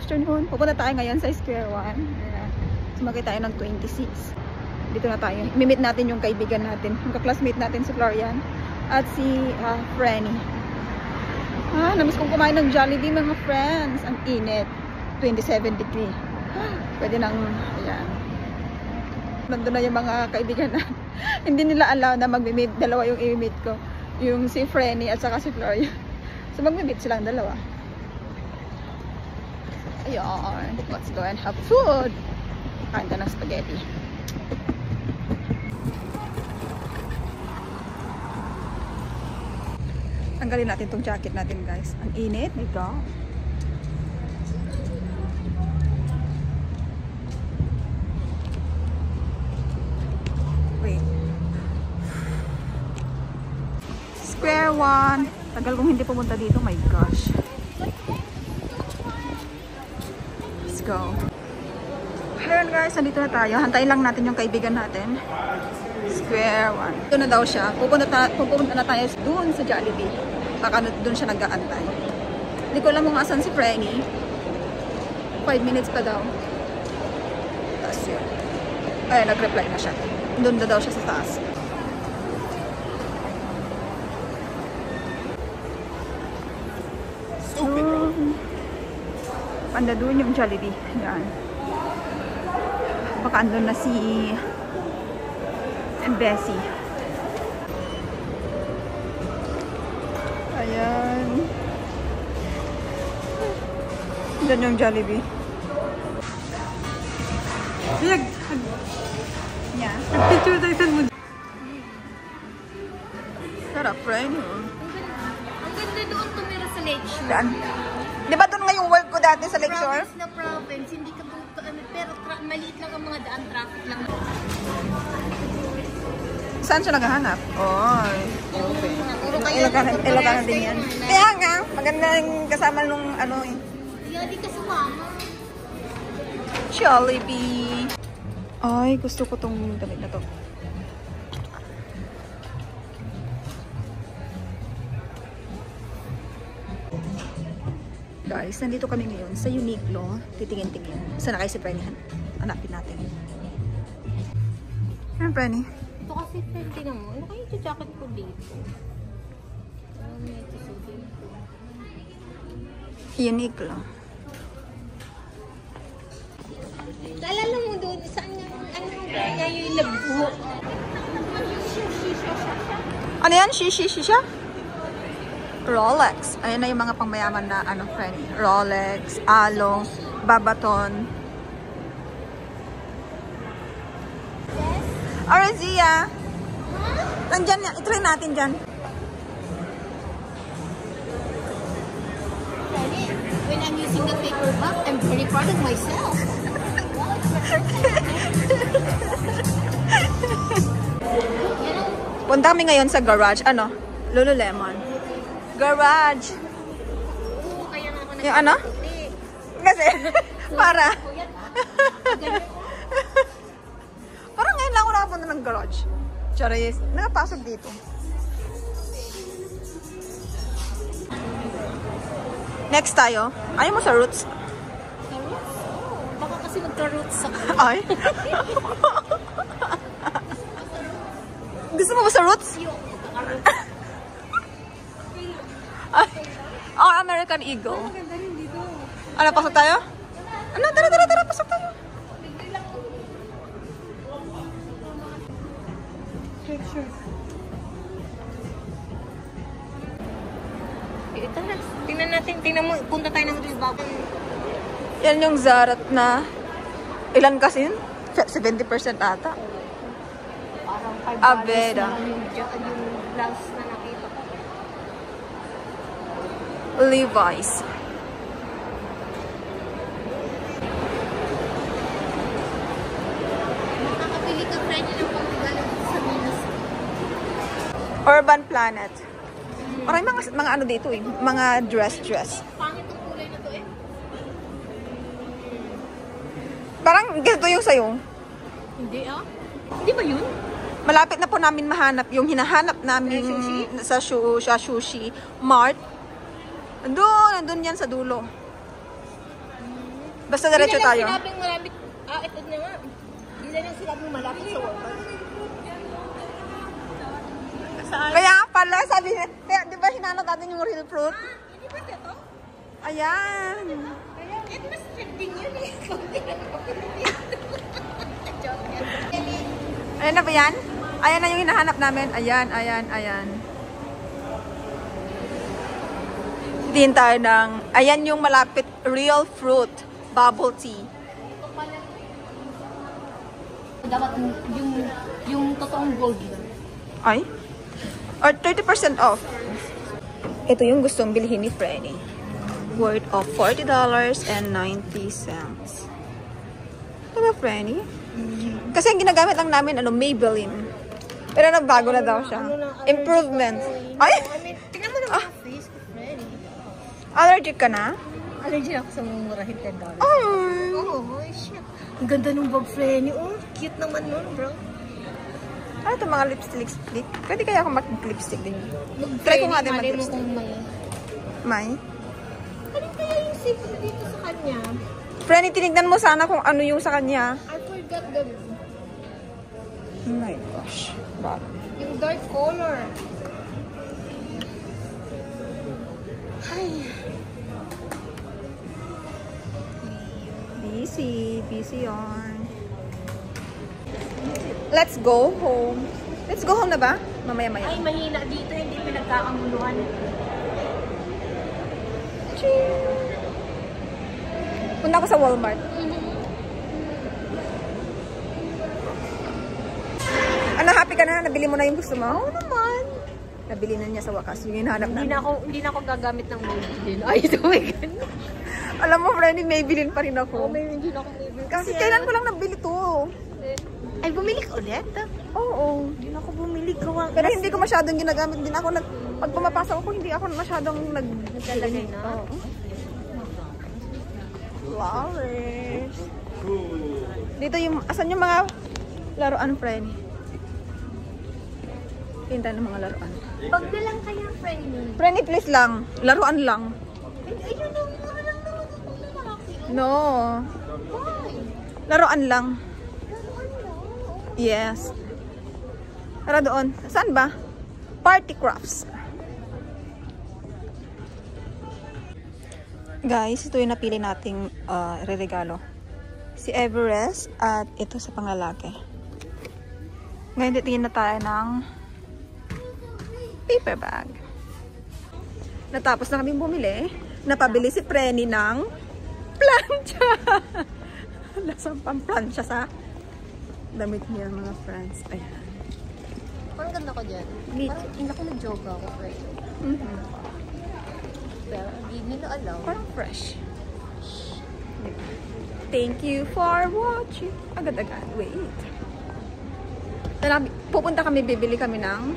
afternoon. Pupunta tayo ngayon sa Square One. Sumakay tayo ng 26. Dito na tayo. Imimit natin yung kaibigan natin. Yung ka-classmate natin si Florian. At si Frenny. Namiss kong kumain ng Jollibee mga friends. Ang init. 27 degree. Pwede nang, ayan. Nandun na yung mga kaibigan na hindi nila allow na mag-meet. Dalawa yung i-meet ko. Yung si Frenny at saka si Florian. So mag-meet silang dalawa. Ayan. Let's go and have food. Kain ka ng spaghetti. Tanggalin natin tong jacket natin guys. Ang init. My God. Wait. Square One. Tagal kong hindi pumunta dito. My gosh. Let's go. Ayan guys, nandito na tayo. Hantayin lang natin yung kaibigan natin. Square One. Ito na daw siya. Pupunta na tayo doon sa Jollibee. Baka doon siya nag-aantay. Hindi ko alam kung asan si Frenny. 5 minutes pa daw. Tapos yun. Ay, nag-reply na siya. Doon na daw siya sa taas. Panda doon yung Jollibee. Yan. Baka andun na si Bessie. Ayan. Diyan yung Jollibee. Yeah. Picture tayo mo. Sarap, friend. Ang ganda doon tumira sa Lakeshore. Saan? Di ba doon nga yung work ko dati sa Lakeshore? Province na province. Hindi ka pero maliit lang ang mga daan, traffic lang. Saan siya naghahanap? Oy. Okay. Ilocano din yan. Kaya nga, maganda yung kasama nung ano eh. Kaya di ka sumama. Jollibee. Ay, gusto ko tong damit na to. Guys, nandito kami ngayon sa Uniqlo. Titingin-tingin. Saan na kayo si Frenny? Hanapin natin. Ayan, Frenny. Ito kasi pwede na mo. Ano kayo yung jacket ko dito? Uniqlo. Naalala mo doon, saan nga, kaya yung nagbuho? Ano yan? Shisha? Rolex. Ayan na yung mga pangmayaman na ano, Frenny. Rolex, Alo, Babaton. Arazia! Nandyan yan. I-try natin dyan. When I'm using the paper bag, I'm very proud of myself. Punta kami ngayon sa garage. Ano? Lululemon. Garage. Kaya nga ako Yung ano? Kasi, para. Parang ngayon lang ako nakapunta ng garage. Charis. Nakapasok dito. Next tayo. Ayaw mo sa Roots? Sa roots? Baka kasi magka-roots ako. Ay. Gusto mo ba sa Roots? Oh, American Eagle. Ang ganda rin dito. Ano, pasok tayo? Ano, tara, pasok tayo. Sure. Tara, tingnan mo, punta tayo ng Rizal. Yan yung Zarat na, ilan kasi yun? 70% ata. Parang Aveda. yung blouse na nakita ko. Levi's. Makakabili ka friend ng pangregalo sa Minas. Urban Planet. Maraming mga ano dito eh. Mga dress. Pangit ang kulay na to eh. Parang ganito yung sayo. Hindi ah. Hindi ba yun? Malapit na po namin mahanap yung hinahanap namin sa sushi mart. Nandun yan sa dulo. Basta diretso tayo. Hindi na lang sinabing malapit. Ito na nga. Hindi na lang sinabing malapit sa Walmart. Saan? Kaya pala, sabi niya, di ba hinanap natin yung real fruit? Hindi ba ito? Ayan. Kaya, mas trending yun eh. Joke yan. Ayan na ba yan? Ayan na yung hinahanap namin. Ayan, ayan, ayan. Din tayo ng, ayan yung malapit, real fruit, bubble tea. Dapat yung totoong gold yun. Ay? Or 30% off. Ito yung gustong bilhin ni Frenny. Worth of $40.90. Diba, Frenny? Kasi ang ginagamit lang namin, Maybelline. Pero nagbago na daw siya. Improvements. Ay! Tingnan mo naman ang face ko, Freddy. Allergic ka na? Allergy ako sa mumurahin $10. Oh! Oh, shit. Ang ganda nung bag, Freddy. Oh, cute naman nun, bro. Ano ito mga lipstick? Pwede kaya ako mag-lipstick din. Try ko nga din mag-lipstick. May? Ano kaya yung safe na dito sa kanya? Frenny, tinignan mo sana kung ano yung sa kanya. I forgot the... Oh my gosh. Bad. Yung dark color. Ay. Busy on. Let's go home. Let's go home na ba? Mamaya-maya. Ay, mahina dito. Hindi pinagkakamuluhan. Punta ako sa Walmart. Ano, happy ka na? Nabili mo na yung gusto mo? Oo naman. Nabili na niya sa wakas. Yung hinahanap namin. Hindi na ako gagamit ng Maybelline. Ay, ito my God. Alam mo, friend, Maybelline pa rin ako. Hindi na ako Maybelline. Kasi kailan ko lang nabili to. Ay, bumili ka ulit? Oo. Hindi na ako bumili. Pero hindi ko masyadong ginagamit din ako. Pag pumapasok ako, hindi ako masyadong naglalagay na. Oo. Flowers. Dito yung, asan yung mga laruan, friend? Pinta ng mga laruan. Pag na lang kaya, friendly. Friendly, please lang. Laruan lang. Ayun ang mga lang naman ako na malaki. No. Why? Laruan lang. Laruan lang? Yes. Tara doon. Saan ba? Party crafts. Guys, ito yung napili nating re-regalo. Si Everest at ito sa panglalaki. Ngayon titingin na tayo ng paper bag. Natapos na kami bumili. Napabili si Frenny ng plancha. Lasang pang plancha sa damit niya, mga friends. Ayan. Parang ganda ko dyan. Parang hindi ako nag-yoga ako, friend. Pero hindi nila alam. Parang fresh. Thank you for watching. Agad-agad. Wait. Pupunta kami, bibili kami ng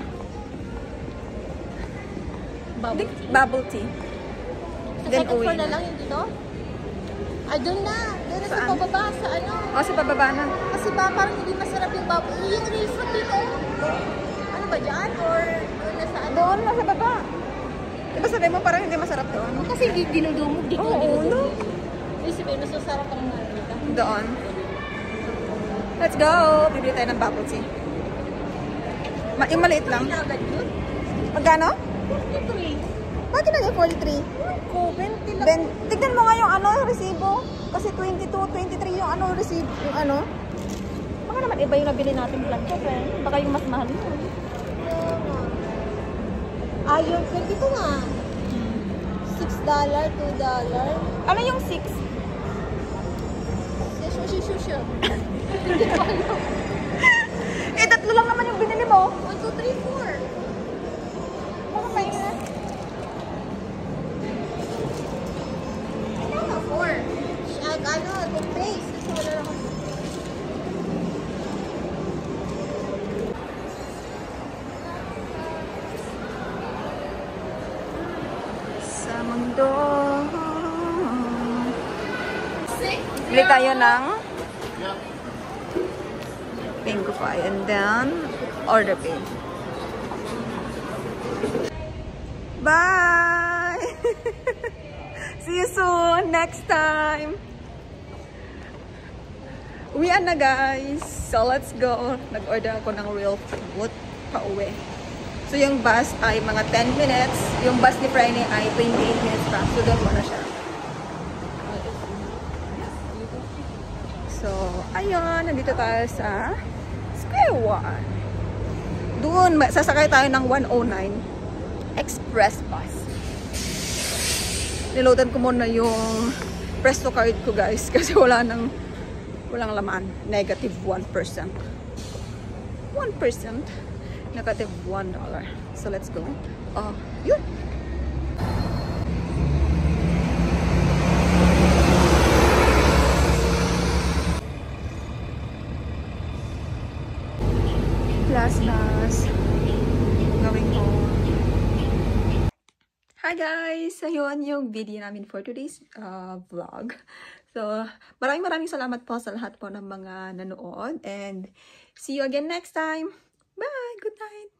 bubble tea. Sa Then second uwi floor na na. lang yung dito? Ay, doon na. Doon na sa Saan? pababa, sa ano. O, sa pababa na. Kasi ba, parang hindi masarap yung bubble. Yung real fruit dito. Ano ba dyan? Or doon na sa ano? Doon na sa baba. Diba sabi mo parang hindi masarap doon? Kasi dinudumog. Di ko Oo, dinudumog. no? Kasi sabi, masasarap ang marita. Doon. Let's go! Bibili tayo ng bubble tea. Yung maliit lang. Ay, agad yun. Magkano? 43. Bakit naging 43? Ko, 20 lang. Tignan mo nga yung resibo. Kasi 22, 23 yung resibo. Yung ano. Baka naman iba yung nabili natin plancha, friend. Baka yung mas mahal yun. Ayun, dito nga. $6, $2. Ano yung 6? Shushu. Eh, tatlo lang naman yung binili mo. 1, 2, 3, 4. Baka pa yun na. Ano, 4. Ano, the face. Kasi wala lang ako. Sa mundo. Bili tayo ng Pinko Pie and then order pay. Bye! See you soon! Next time! Uwian na guys. So let's go. Nag-order ako ng real food pa uwi. So yung bus ay mga 10 minutes. Yung bus ni Friday ay 28 minutes pa. So doon muna siya. So ayun, nandito tayo sa Square One. Doon, sasakay tayo ng 109 Express bus. Niloadan ko muna yung Presto card ko guys kasi walang laman. Negative 1%. 1%. Negative $1. So let's go. Yun. Last. Going home. Hi guys! Ayun yung video namin for today's vlog. So, maraming salamat po sa lahat po ng mga nanood. And see you again next time. Bye! Good night!